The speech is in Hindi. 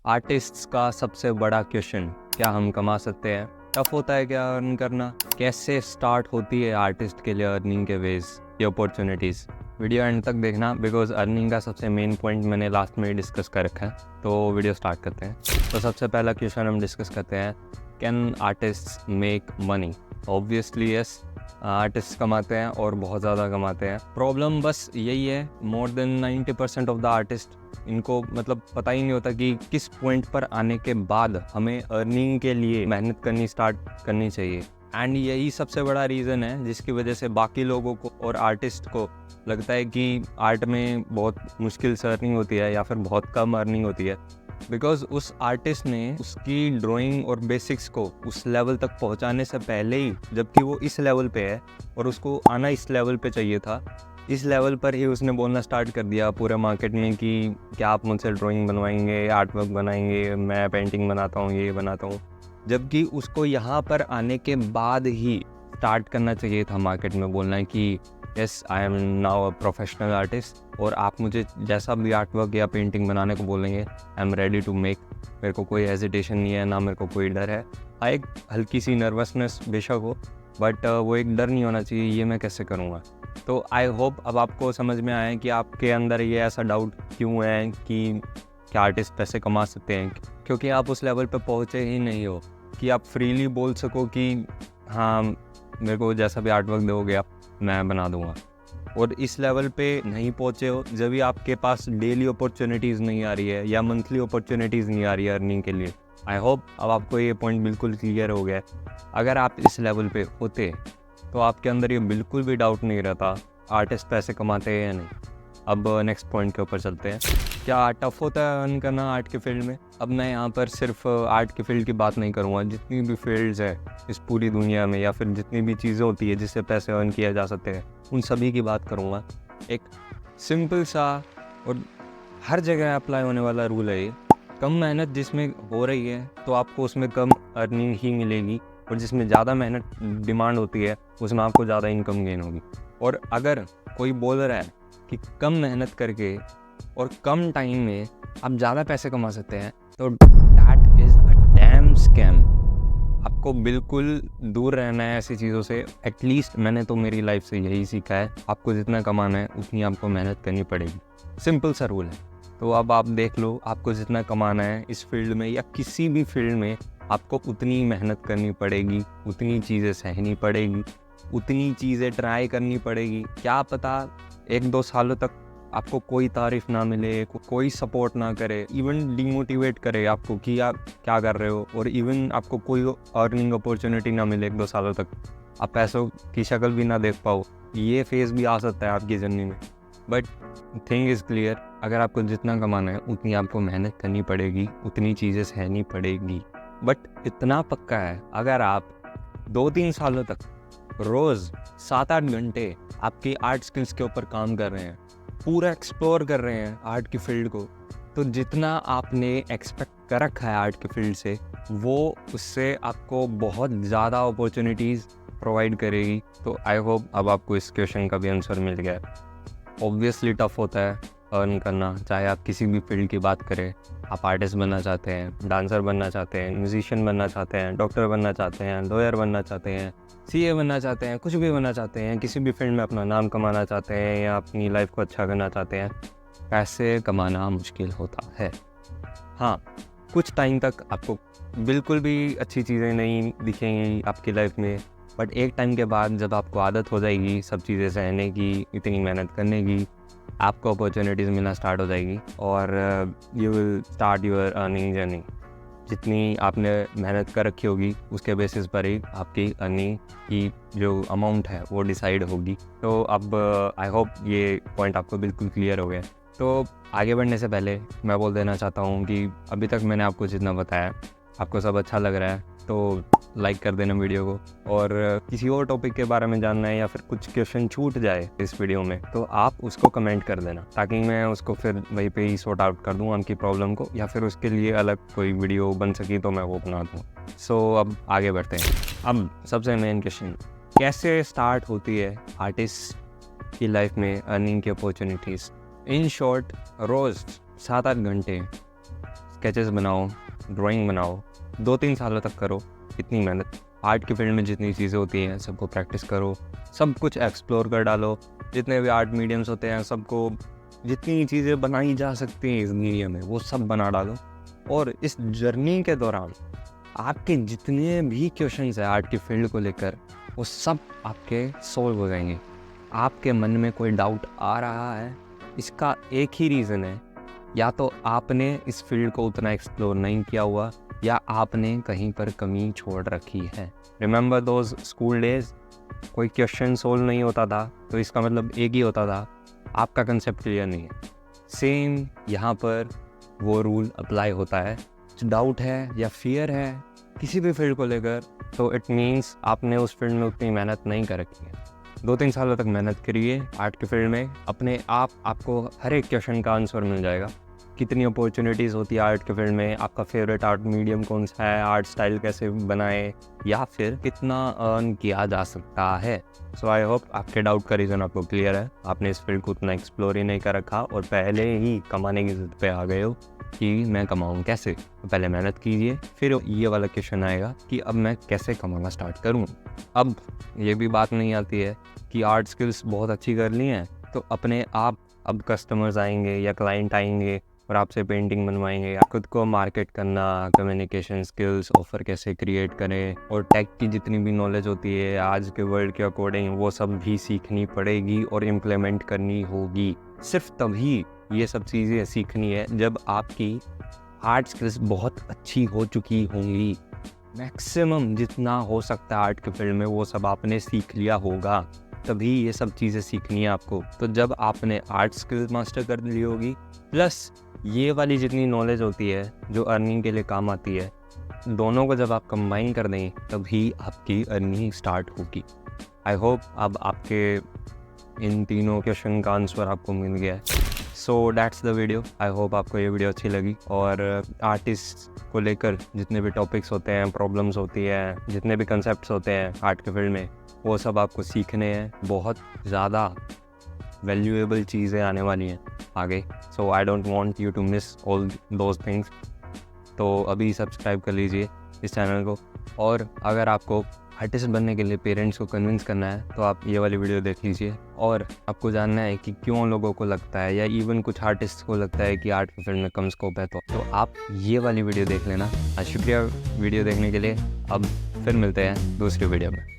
आर्टिस्ट्स का सबसे बड़ा क्वेश्चन, क्या हम कमा सकते हैं? टफ होता है क्या अर्न करना? कैसे स्टार्ट होती है आर्टिस्ट के लिए अर्निंग के वेज या अपॉर्चुनिटीज़? वीडियो एंड तक देखना, बिकॉज अर्निंग का सबसे मेन पॉइंट मैंने लास्ट में डिस्कस कर रखा है। तो वीडियो स्टार्ट करते हैं। तो सबसे पहला क्वेश्चन हम डिस्कस करते हैं, can artist make money? Obviously yes, artist कमाते हैं और बहुत ज़्यादा कमाते हैं। प्रॉब्लम बस यही है, more than 90% of the artist, इनको मतलब पता ही नहीं होता कि किस पॉइंट पर आने के बाद हमें अर्निंग के लिए मेहनत करनी स्टार्ट करनी चाहिए। एंड यही सबसे बड़ा रीज़न है जिसकी वजह से बाकी लोगों को और आर्टिस्ट को लगता है कि आर्ट में बहुत मुश्किल से अर्निंग होती है या फिर बहुत कम अर्निंग होती है। बिकॉज उस आर्टिस्ट ने उसकी ड्राइंग और बेसिक्स को उस लेवल तक पहुंचाने से पहले ही, जबकि वो इस लेवल पे है और उसको आना इस लेवल पे चाहिए था, इस लेवल पर ही उसने बोलना स्टार्ट कर दिया पूरे मार्केट में कि क्या आप मुझसे ड्राइंग बनवाएंगे, आर्ट वर्क बनाएंगे, मैं पेंटिंग बनाता हूँ, ये बनाता हूँ। जबकि उसको यहाँ पर आने के बाद ही स्टार्ट करना चाहिए था मार्केट में बोलना कि yes I am now a professional artist, और आप मुझे जैसा भी आर्ट वर्क या पेंटिंग बनाने को बोलेंगे I am ready to make. मेरे को कोई हेजिटेशन नहीं है, ना मेरे को कोई डर है। हाँ, एक हल्की सी नर्वसनेस बेशक हो, बट वो एक डर नहीं होना चाहिए, ये मैं कैसे करूँगा। तो आई होप अब आपको समझ में आया कि आपके अंदर ये ऐसा डाउट क्यों है कि क्या आर्टिस्ट पैसे कमा सकते हैं, क्योंकि आप उस लेवल पे पहुँचे ही नहीं हो कि आप फ्रीली बोल सको कि हाँ मेरे को जैसा भी आर्ट वर्क दोगे आप मैं बना दूंगा। और इस लेवल पे नहीं पहुँचे हो जब भी आपके पास डेली अपॉर्चुनिटीज़ नहीं आ रही है या मंथली अपॉर्चुनिटीज़ नहीं आ रही है अर्निंग के लिए। आई होप अब आपको ये पॉइंट बिल्कुल क्लियर हो गया है। अगर आप इस लेवल पे होते तो आपके अंदर ये बिल्कुल भी डाउट नहीं रहता आर्टिस्ट पैसे कमाते हैं या नहीं। अब नेक्स्ट पॉइंट के ऊपर चलते हैं, क्या टफ़ होता है अर्न करना आर्ट के फील्ड में? अब मैं यहाँ पर सिर्फ आर्ट के फील्ड की बात नहीं करूँगा, जितनी भी फील्ड्स है इस पूरी दुनिया में या फिर जितनी भी चीज़ें होती है जिससे पैसे अर्न किया जा सकते हैं, उन सभी की बात करूँगा। एक सिंपल सा और हर जगह अप्लाई होने वाला रूल है ये, कम मेहनत जिसमें हो रही है तो आपको उसमें कम अर्निंग ही मिलेगी, और जिसमें ज़्यादा मेहनत डिमांड होती है उसमें आपको ज़्यादा इनकम गेन होगी। और अगर कोई बोल रहा है कि कम मेहनत करके और कम टाइम में आप ज़्यादा पैसे कमा सकते हैं, तो that is a dam scam. आपको बिल्कुल दूर रहना है ऐसी चीज़ों से। एटलीस्ट मैंने तो मेरी लाइफ से यही सीखा है, आपको जितना कमाना है उतनी आपको मेहनत करनी पड़ेगी। सिंपल सा रूल है। तो अब आप देख लो, आपको जितना कमाना है इस फील्ड में या किसी भी फील्ड में, आपको उतनी मेहनत करनी पड़ेगी, उतनी चीज़ें सहनी पड़ेगी, उतनी चीज़ें ट्राई करनी पड़ेगी। क्या पता 1-2 सालों तक आपको कोई तारीफ़ ना मिले, कोई सपोर्ट ना करे, इवन डिमोटिवेट करे आपको कि आप क्या कर रहे हो, और इवन आपको कोई अर्निंग अपॉर्चुनिटी ना मिले 1-2 सालों तक, आप पैसों की शक्ल भी ना देख पाओ। ये फेज़ भी आ सकता है आपकी जर्नी में। बट थिंग इज़ क्लियर, अगर आपको जितना कमाना है उतनी आपको मेहनत करनी पड़ेगी, उतनी चीज़ें सहनी पड़ेगी। बट इतना पक्का है, अगर आप 2-3 सालों तक रोज़ 7-8 घंटे आपकी आर्ट स्किल्स के ऊपर काम कर रहे हैं, पूरा एक्सप्लोर कर रहे हैं आर्ट की फील्ड को, तो जितना आपने एक्सपेक्ट कर रखा है आर्ट की फील्ड से, वो उससे आपको बहुत ज़्यादा अपॉर्चुनिटीज़ प्रोवाइड करेगी। तो आई होप अब आपको इस क्वेश्चन का भी आंसर मिल गया है। ऑब्वियसली टफ़ होता है अर्न करना, चाहे आप किसी भी फील्ड की बात करें। आप आर्टिस्ट बनना चाहते हैं, डांसर बनना चाहते हैं, म्यूजिशियन बनना चाहते हैं, डॉक्टर बनना चाहते हैं, लॉयर बनना चाहते हैं, सीए बनना चाहते हैं, कुछ भी बनना चाहते हैं, किसी भी फील्ड में अपना नाम कमाना चाहते हैं या अपनी लाइफ को अच्छा करना चाहते हैं, पैसे कमाना मुश्किल होता है। हाँ, कुछ टाइम तक आपको बिल्कुल भी अच्छी चीज़ें नहीं दिखेंगी आपकी लाइफ में, बट एक टाइम के बाद जब आपको आदत हो जाएगी सब चीज़ें सहने की, इतनी मेहनत करने की, आपको अपॉर्चुनिटीज़ मिलना स्टार्ट हो जाएगी और you will start your earning journey. जितनी आपने मेहनत कर रखी होगी उसके बेसिस पर ही आपकी अर्निंग की जो अमाउंट है वो डिसाइड होगी। तो अब आई होप ये पॉइंट आपको बिल्कुल क्लियर हो गया। तो आगे बढ़ने से पहले मैं बोल देना चाहता हूँ कि अभी तक मैंने आपको जितना बताया आपको सब अच्छा लग रहा है तो लाइक कर देना वीडियो को, और किसी और टॉपिक के बारे में जानना है या फिर कुछ क्वेश्चन छूट जाए इस वीडियो में तो आप उसको कमेंट कर देना, ताकि मैं उसको फिर वहीं पे ही सॉर्ट आउट कर दूँ आपकी प्रॉब्लम को, या फिर उसके लिए अलग कोई वीडियो बन सकी तो मैं वो बना दूँ। सो अब आगे बढ़ते हैं। अब सबसे मेन क्वेश्चन, कैसे स्टार्ट होती है आर्टिस्ट की लाइफ में अर्निंग की अपॉर्चुनिटीज़? इन शॉर्ट, रोज़ 7-8 घंटे स्केचेस बनाओ, ड्राइंग बनाओ, 2-3 सालों तक करो। इतनी मेहनत, आर्ट की फील्ड में जितनी चीज़ें होती हैं सबको प्रैक्टिस करो, सब कुछ एक्सप्लोर कर डालो। जितने भी आर्ट मीडियम्स होते हैं सबको, जितनी चीज़ें बनाई जा सकती हैं इस मीडियम में वो सब बना डालो। और इस जर्नी के दौरान आपके जितने भी क्वेश्चंस हैं आर्ट की फील्ड को लेकर, वो सब आपके सॉल्व हो जाएंगे। आपके मन में कोई डाउट आ रहा है, इसका एक ही रीज़न है, या तो आपने इस फील्ड को उतना एक्सप्लोर नहीं किया हुआ या आपने कहीं पर कमी छोड़ रखी है। रिमेंबर दोज स्कूल डेज, कोई क्वेश्चन सोल्व नहीं होता था तो इसका मतलब एक ही होता था, आपका कंसेप्ट क्लियर नहीं है। सेम यहाँ पर वो रूल अप्लाई होता है। जो डाउट है या फियर है किसी भी फील्ड को लेकर, तो इट मीन्स आपने उस फील्ड में उतनी मेहनत नहीं कर रखी है। 2-3 सालों तक मेहनत करिए आर्ट के फील्ड में, अपने आप आपको हर एक क्वेश्चन का आंसर मिल जाएगा। कितनी अपॉर्चुनिटीज़ होती है आर्ट के फील्ड में, आपका फेवरेट आर्ट मीडियम कौन सा है, आर्ट स्टाइल कैसे बनाए, या फिर कितना अर्न किया जा सकता है। सो आई होप आपके डाउट का रीज़न आपको क्लियर है। आपने इस फील्ड को उतना एक्सप्लोर ही नहीं कर रखा और पहले ही कमाने की ज़िद पे आ गए हो कि मैं कमाऊँ कैसे। तो पहले मेहनत कीजिए, फिर ये वाला क्वेश्चन आएगा कि अब मैं कैसे कमाना स्टार्ट करूँ। अब ये भी बात नहीं आती है कि आर्ट स्किल्स बहुत अच्छी कर ली हैं तो अपने आप अब कस्टमर्स आएंगे या क्लाइंट आएंगे और आपसे पेंटिंग बनवाएंगे। या खुद को मार्केट करना, कम्युनिकेशन स्किल्स, ऑफ़र कैसे क्रिएट करें, और टेक की जितनी भी नॉलेज होती है आज के वर्ल्ड के अकॉर्डिंग, वो सब भी सीखनी पड़ेगी और इम्प्लीमेंट करनी होगी। सिर्फ तभी ये सब चीज़ें सीखनी है जब आपकी आर्ट स्किल्स बहुत अच्छी हो चुकी होंगी। मैक्सिमम जितना हो सकता है आर्ट के फील्ड में वो सब आपने सीख लिया होगा, तभी ये सब चीज़ें सीखनी है आपको। तो जब आपने आर्ट स्किल्स मास्टर कर ली होगी, प्लस ये वाली जितनी नॉलेज होती है जो अर्निंग के लिए काम आती है, दोनों को जब आप कंबाइन कर दें तभी आपकी अर्निंग स्टार्ट होगी। आई होप अब आपके इन तीनों क्वेश्चन का आंसर आपको मिल गया है। So that's the video. I hope आपको ये वीडियो अच्छी लगी। और आर्टिस्ट को लेकर जितने भी टॉपिक्स होते हैं, प्रॉब्लम्स होती है, जितने भी कंसेप्ट्स होते हैं आर्ट के फील्ड में, वो सब आपको सीखने हैं। बहुत ज़्यादा वैल्यूएबल चीज़ें आने वाली हैं आगे। So I don't want you to miss all those things. तो अभी सब्सक्राइब कर लीजिए इस चैनल को। और अगर आपको आर्टिस्ट बनने के लिए पेरेंट्स को कन्विंस करना है तो आप ये वाली वीडियो देख लीजिए। और आपको जानना है कि क्यों लोगों को लगता है, या इवन कुछ आर्टिस्ट को लगता है कि आर्ट की फील्ड में कम स्कोप है, तो आप ये वाली वीडियो देख लेना। शुक्रिया वीडियो देखने के लिए। अब फिर मिलते हैं दूसरी वीडियो में।